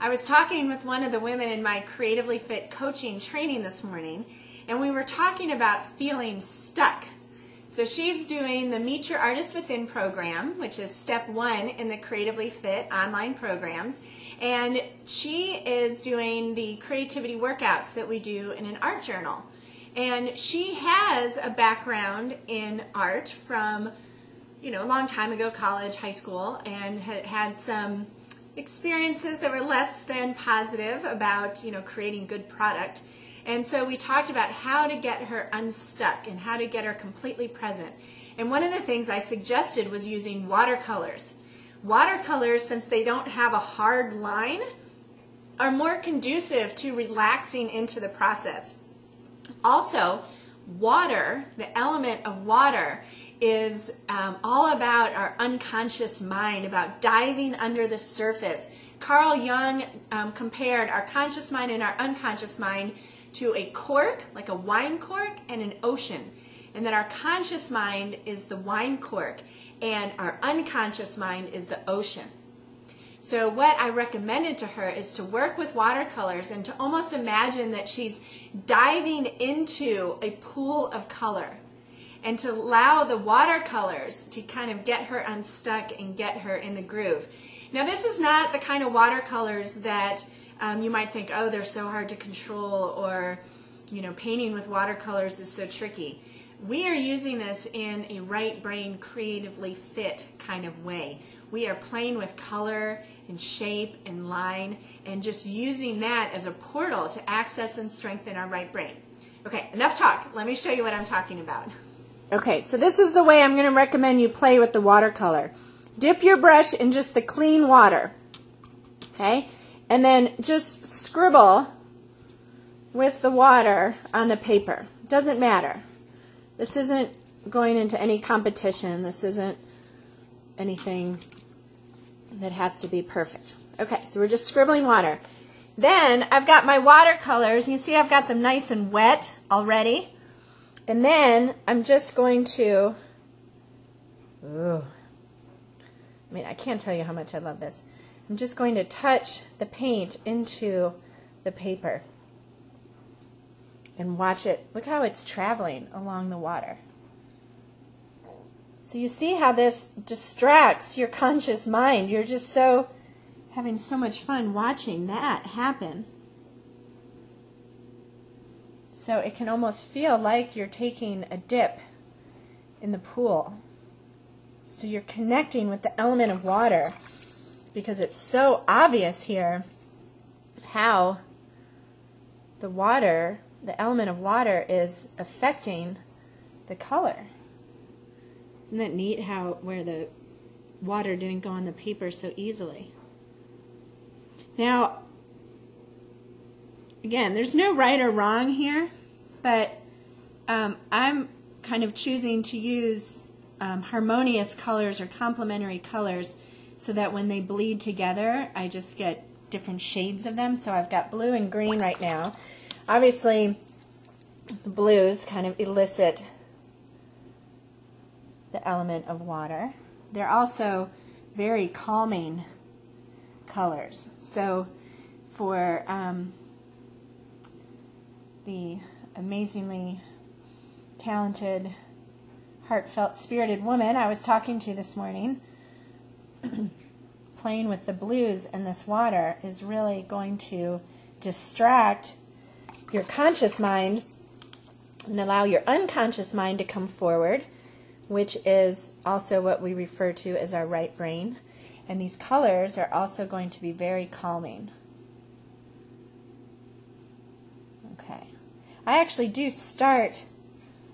I was talking with one of the women in my Creatively Fit coaching training this morning, and we were talking about feeling stuck. So she's doing the Meet Your Artist Within program, which is step 1 in the Creatively Fit online programs, and she is doing the creativity workouts that we do in an art journal. And she has a background in art from, a long time ago, college, high school, and had some experiences that were less than positive about, creating good product. And so we talked about how to get her unstuck and how to get her completely present. And one of the things I suggested was using watercolors. Watercolors, since they don't have a hard line, are more conducive to relaxing into the process. Also, water, the element of water, is all about our unconscious mind, about diving under the surface. Carl Jung compared our conscious mind and our unconscious mind to a cork, like a wine cork, and an ocean. And that our conscious mind is the wine cork, and our unconscious mind is the ocean. So what I recommended to her is to work with watercolors and to almost imagine that she's diving into a pool of color, and to allow the watercolors to kind of get her unstuck and get her in the groove. Now, this is not the kind of watercolors that you might think, oh, they're so hard to control, or, painting with watercolors is so tricky. We are using this in a right brain, creatively fit kind of way. We are playing with color and shape and line and just using that as a portal to access and strengthen our right brain. Okay, enough talk. Let me show you what I'm talking about. Okay, so this is the way I'm going to recommend you play with the watercolor. Dip your brush in just the clean water, okay? And then just scribble with the water on the paper. Doesn't matter. This isn't going into any competition. This isn't anything that has to be perfect. Okay, so we're just scribbling water. Then I've got my watercolors. You see I've got them nice and wet already. And then I'm just going to, I can't tell you how much I love this. I'm just going to touch the paint into the paper and watch it. Look how it's traveling along the water. So you see how this distracts your conscious mind. You're just having so much fun watching that happen. So it can almost feel like you're taking a dip in the pool. So you're connecting with the element of water, because it's so obvious here how the water, the element of water, is affecting the color. Isn't that neat how where the water didn't go on the paper so easily? Now, again, there's no right or wrong here, but I'm kind of choosing to use harmonious colors or complementary colors so that when they bleed together, I just get different shades of them. So I've got blue and green right now. Obviously, the blues kind of elicit the element of water. They're also very calming colors. So for the amazingly talented, heartfelt, spirited woman I was talking to this morning, playing with the blues and this water is really going to distract your conscious mind and allow your unconscious mind to come forward, which is also what we refer to as our right brain. And these colors are also going to be very calming. Okay. I actually do start,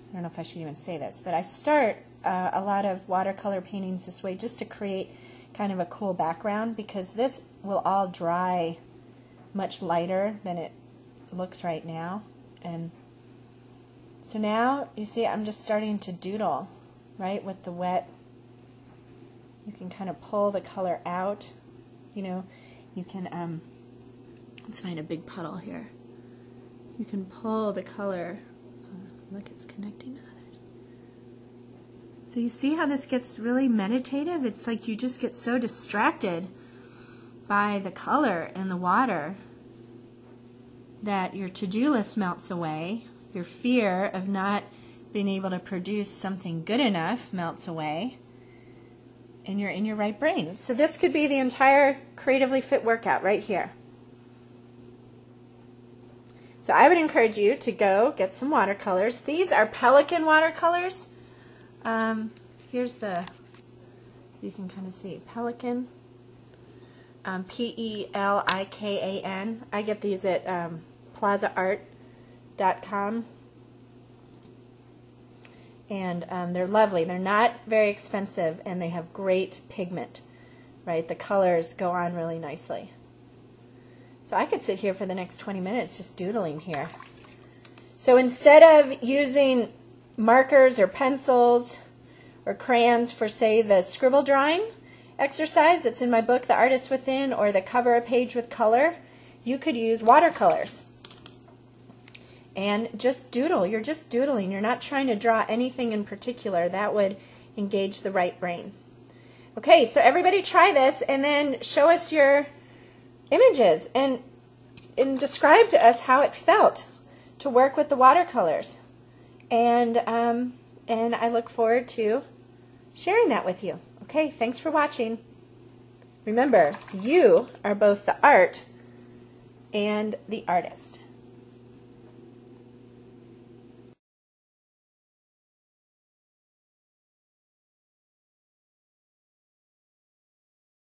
I don't know if I should even say this, but I start a lot of watercolor paintings this way just to create kind of a cool background, because this will all dry much lighter than it looks right now. And so now, you see, I'm just starting to doodle, right, with the wet. You can kind of pull the color out. You can, let's find a big puddle here. You can pull the color. Look, it's connecting to others. So you see how this gets really meditative? It's like you just get so distracted by the color and the water that your to-do list melts away, your fear of not being able to produce something good enough melts away, and you're in your right brain. So this could be the entire Creatively Fit workout right here. So I would encourage you to go get some watercolors. These are Pelikan watercolors. Here's the, you can kind of see, Pelikan, P-E-L-I-K-A-N. I get these at plazaart.com. And they're lovely. They're not very expensive, and they have great pigment, right? The colors go on really nicely. So I could sit here for the next 20 minutes just doodling here. So instead of using markers or pencils or crayons for, say, the scribble drawing exercise that's in my book, The Artist Within, or the cover a page with color, you could use watercolors. And just doodle. You're just doodling. You're not trying to draw anything in particular. That would engage the right brain. Okay, so everybody try this and then show us your images and describe to us how it felt to work with the watercolors. And I look forward to sharing that with you. Okay, thanks for watching. Remember, you are both the art and the artist.